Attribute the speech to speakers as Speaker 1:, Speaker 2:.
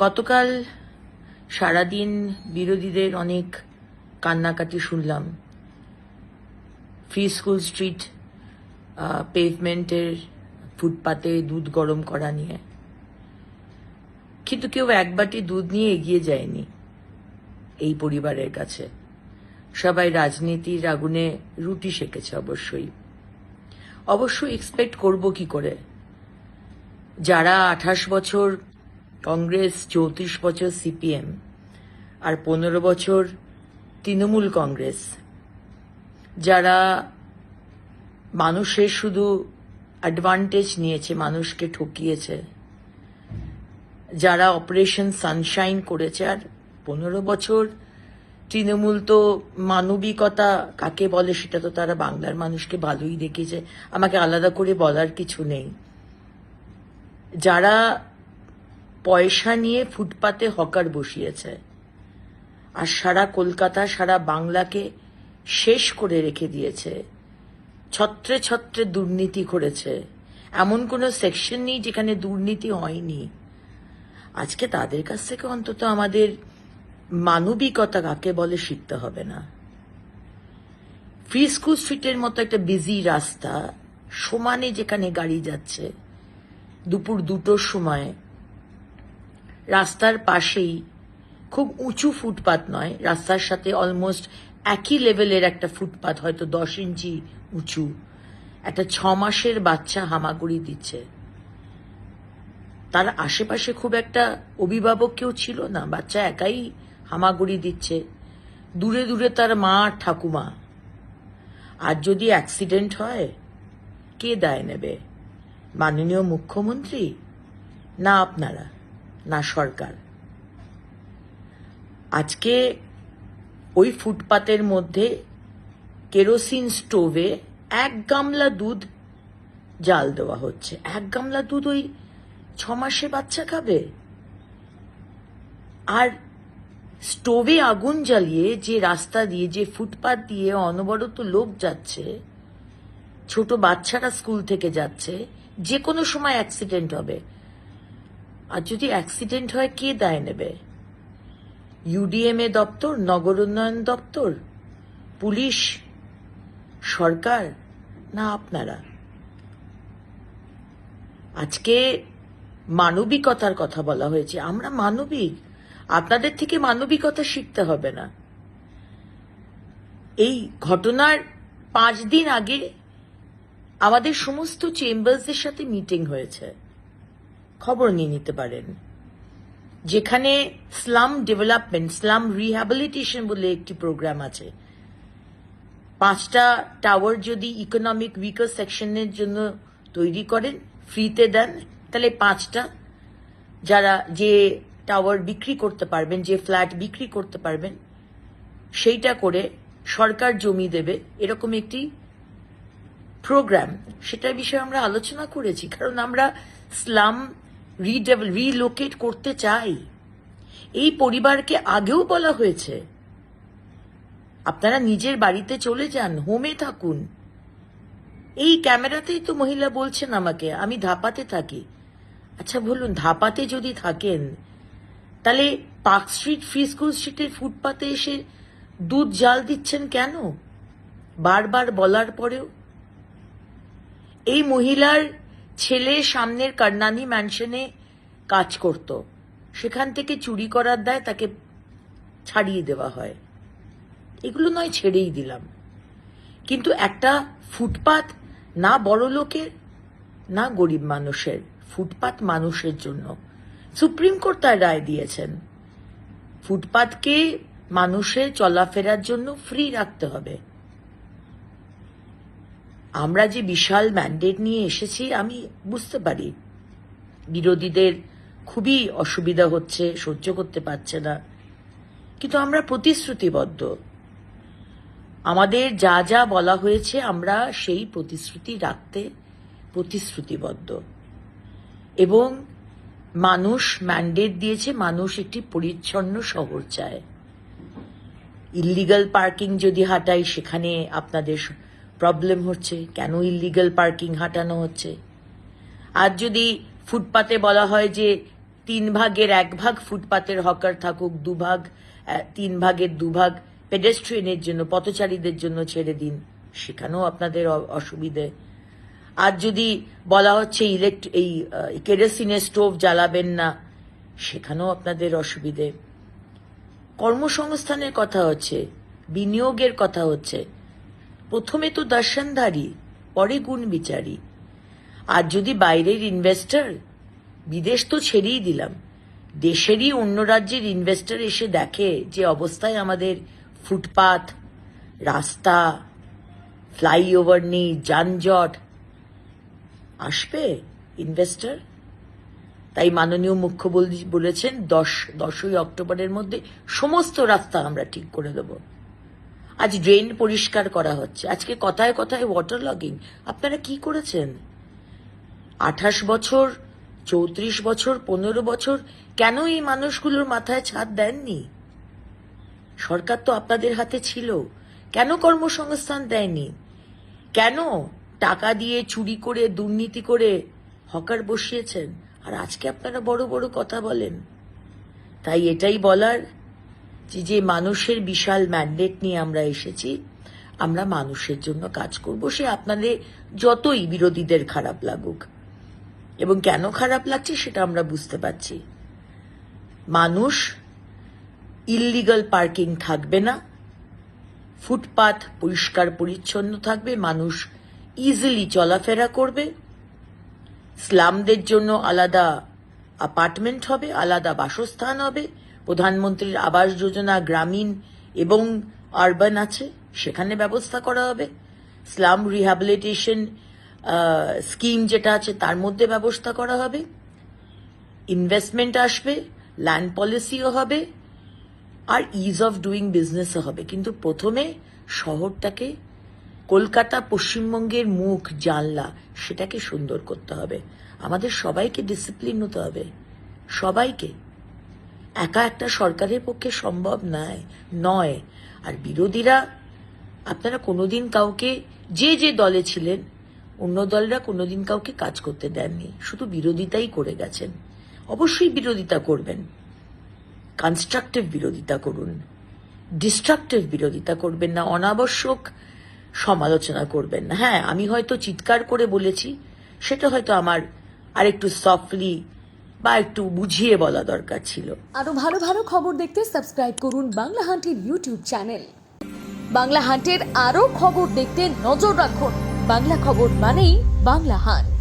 Speaker 1: গতকাল সারাদিন বিরোধীদের অনেক কান্নাকাটি শুনলাম ফ্রি স্কুল স্ট্রিট পেভমেন্টের ফুটপাতে দুধ গরম করা নিয়ে, কিন্তু কেউ এক বাটি দুধ নিয়ে এগিয়ে যায়নি এই পরিবারের কাছে। সবাই রাজনীতির আগুনে রুটি সেকেছে। অবশ্যই এক্সপেক্ট করব কি করে, যারা 28 বছর কংগ্রেস, 34 বছর সিপিএম আর 15 বছর তৃণমূল কংগ্রেস, যারা মানুষের শুধু অ্যাডভান্টেজ নিয়েছে, মানুষকে ঠকিয়েছে, যারা অপারেশন সানশাইন করেছে, আর 15 বছর তৃণমূল তো মানবিকতা কাকে বলে সেটা তো তারা বাংলার মানুষকে ভালোই দেখিয়েছে, আমাকে আলাদা করে বলার কিছু নেই। যারা পয়সা নিয়ে ফুটপাতে হকার বসিয়েছে আর সারা কলকাতা, সারা বাংলাকে শেষ করে রেখে দিয়েছে, ছত্রে ছত্রে দুর্নীতি করেছে, এমন কোনো সেকশন নেই যেখানে দুর্নীতি হয়নি। আজকে তাদের কাছ থেকে অন্তত আমাদের মানবিকতা কাকে বলে শিখতে হবে না। ফ্রি স্কুল স্ট্রিটের মতো একটা বিজি রাস্তা, সমানে যেখানে গাড়ি যাচ্ছে, দুপুর 2টোর সময় রাস্তার পাশেই, খুব উঁচু ফুটপাত নয়, রাস্তার সাথে অলমোস্ট একই লেভেলের একটা ফুটপাত, হয়তো 10 ইঞ্চি উঁচু, একটা 6 মাসের বাচ্চা হামাগুড়ি দিচ্ছে। তার আশেপাশে খুব একটা অভিভাবক কেউ ছিল না, বাচ্চা একাই হামাগুড়ি দিচ্ছে, দূরে দূরে তার মা ঠাকুমা। আর যদি অ্যাক্সিডেন্ট হয়, কে দায় নেবে? মাননীয় মুখ্যমন্ত্রী, না আপনারা, না সরকার? আজকে ওই ফুটপাতের মধ্যে কেরোসিন স্টোভে 1 গামলা দুধ জাল দেওয়া হচ্ছে। 1 গামলা দুধ ওই 6 মাসে বাচ্চা খাবে? আর স্টোভে আগুন জ্বালিয়ে যে রাস্তা দিয়ে, যে ফুটপাত দিয়ে অনবরত লোক যাচ্ছে, ছোট বাচ্চারা স্কুল থেকে যাচ্ছে, যে কোনো সময় অ্যাক্সিডেন্ট হবে। আর যদি অ্যাক্সিডেন্ট হয়, কে দায় নেবে? ইউডিএমএ দপ্তর, নগর উন্নয়ন দপ্তর, পুলিশ, সরকার, না আপনারা? আজকে মানবিকতার কথা বলা হয়েছে, আমরা মানবিক, আপনাদের থেকে মানবিকতা শিখতে হবে না। এই ঘটনার 5 দিন আগে আমাদের সমস্ত চেম্বার্সের সাথে মিটিং হয়েছে, খবর নিয়ে নিতে পারেন, যেখানে স্লাম ডেভেলপমেন্ট, স্লাম রিহ্যাবিলিটেশন বলে একটি প্রোগ্রাম আছে। 5টা টাওয়ার যদি ইকোনমিক উইকার সেকশনের জন্য তৈরি করেন, ফ্রিতে দেন, তাহলে 5টা যারা যে টাওয়ার বিক্রি করতে পারবেন, যে ফ্ল্যাট বিক্রি করতে পারবেন, সেইটা করে সরকার জমি দেবে, এরকম একটি প্রোগ্রাম, সেটার বিষয়ে আমরা আলোচনা করেছি। কারণ আমরা স্লাম রিলোকেট করতে চাই। এই পরিবারকে আগেও বলা হয়েছে, আপনারা নিজের বাড়িতে চলে যান, হোমে থাকুন। এই ক্যামেরাতেই তো মহিলা বলছেন আমাকে, আমি ধাপাতে থাকি। আচ্ছা বলুন, ধাপাতে যদি থাকেন, তাহলে পার্ক স্ট্রিট, ফ্রি স্কুল স্ট্রিটের ফুটপাতে এসে দুধ জাল দিচ্ছেন কেন? বারবার বলার পরেও। এই মহিলার ছেলে সামনের কর্ণানী ম্যানশনে কাজ করত, সেখান থেকে চুরি করার দায় তাকে ছাড়িয়ে দেওয়া হয়। এগুলো নয় ছেড়েই দিলাম, কিন্তু একটা ফুটপাত না বড় লোকের না গরিব মানুষের, ফুটপাত মানুষের জন্য। সুপ্রিম কোর্ট তার রায় দিয়েছেন, ফুটপাতকে মানুষের চলাফেরার জন্য ফ্রি রাখতে হবে। আমরা যে বিশাল ম্যান্ডেট নিয়ে এসেছি, আমি বুঝতে পারি বিরোধীদের খুবই অসুবিধা হচ্ছে, সহ্য করতে পারছে না, কিন্তু আমরা প্রতিশ্রুতিবদ্ধ। আমাদের যা যা বলা হয়েছে, আমরা সেই প্রতিশ্রুতি রাখতে প্রতিশ্রুতিবদ্ধ। এবং মানুষ ম্যান্ডেট দিয়েছে, মানুষ একটি পরিচ্ছন্ন শহর চায়। ইল্লিগাল পার্কিং যদি হাঁটাই, সেখানে আপনাদের প্রবলেম হচ্ছে, কেন ইল্লিগাল পার্কিং হাঁটানো হচ্ছে? আর যদি ফুটপাতে বলা হয় যে 1/3 ফুটপাতের হকার থাকুক, 3/2 পেডেস্ট্রিয়ানের জন্য, পথচারীদের জন্য ছেড়ে দিন, সেখানেও আপনাদের অসুবিধে। আর যদি বলা হচ্ছে এই কেরোসিনের স্টোভ জ্বালাবেন না, সেখানেও আপনাদের অসুবিধে। কর্মসংস্থানের কথা হচ্ছে, বিনিয়োগের কথা হচ্ছে, প্রথমে তো দর্শনধারী, পরে গুণ বিচারী। আর যদি বাইরের ইনভেস্টর, বিদেশ তো ছেড়েই দিলাম, দেশেরই অন্য রাজ্যের ইনভেস্টর এসে দেখে যে অবস্থায় আমাদের ফুটপাথ, রাস্তা, ফ্লাইওভার নেই, যানজট, আসবে ইনভেস্টর? তাই মাননীয় মুখ্যমন্ত্রী বলেছেন 10ই অক্টোবরের মধ্যে সমস্ত রাস্তা আমরা ঠিক করে দেব। আজ ড্রেন পরিষ্কার করা হচ্ছে, আজকে কথায় কথায় ওয়াটার লগিং। আপনারা কি করেছেন? 28 বছর, 34 বছর, 15 বছর কেন এই মানুষগুলোর মাথায় ছাদ দেননি? সরকার তো আপনাদের হাতে ছিল, কেন কর্মসংস্থান দেয়নি? কেন টাকা দিয়ে চুরি করে, দুর্নীতি করে হকার বসিয়েছেন? আর আজকে আপনারা বড় বড় কথা বলেন। তাই এটাই বলার যে মানুষের বিশাল ম্যান্ডেট নিয়ে আমরা এসেছি, আমরা মানুষের জন্য কাজ করব, সে আপনাদের যতই বিরোধীদের খারাপ লাগুক। এবং কেন খারাপ লাগছে সেটা আমরা বুঝতে পারছি। মানুষ ইললিগাল পার্কিং থাকবে না, ফুটপাথ পরিষ্কার পরিচ্ছন্ন থাকবে, মানুষ ইজিলি চলাফেরা করবে, স্লামদের জন্য আলাদা অ্যাপার্টমেন্ট হবে, আলাদা বাসস্থান হবে, প্রধানমন্ত্রীর আবাস যোজনা গ্রামীণ এবং আরবান আছে, সেখানে ব্যবস্থা করা হবে, স্লাম রিহ্যাবিলিটেশন স্কিম যেটা আছে তার মধ্যে ব্যবস্থা করা হবে, ইনভেস্টমেন্ট আসবে, ল্যান্ড পলিসিও হবে, আর ইজ অফ ডুইং বিজনেসও হবে। কিন্তু প্রথমে শহরটাকে, কলকাতা পশ্চিমবঙ্গের মুখ, জানলা, সেটাকে সুন্দর করতে হবে। আমাদের সবাইকে ডিসিপ্লিন হতে হবে, সবাইকে। একা একটা সরকারের পক্ষে সম্ভব নয়। আর বিরোধীরা, আপনারা কোনোদিন কাউকে, যে দলে ছিলেন, অন্য দলরা কোনোদিন কাউকে কাজ করতে দেননি, শুধু বিরোধিতাই করে গেছেন। অবশ্যই বিরোধিতা করবেন, কনস্ট্রাকটিভ বিরোধিতা করুন, ডিস্ট্রাকটিভ বিরোধিতা করবেন না, অনাবশ্যক সমালোচনা করবেন না। হ্যাঁ, আমি হয়তো চিৎকার করে বলেছি, সেটা হয়তো আমার আরেকটু সফটলি বা একটু বুঝিয়ে বলা দরকার ছিল।
Speaker 2: আরো ভালো ভালো খবর দেখতে সাবস্ক্রাইব করুন বাংলা হান্টের ইউটিউব চ্যানেল। বাংলা হান্টের আরো খবর দেখতে নজর রাখুন। বাংলা খবর মানেই বাংলা হান্ট।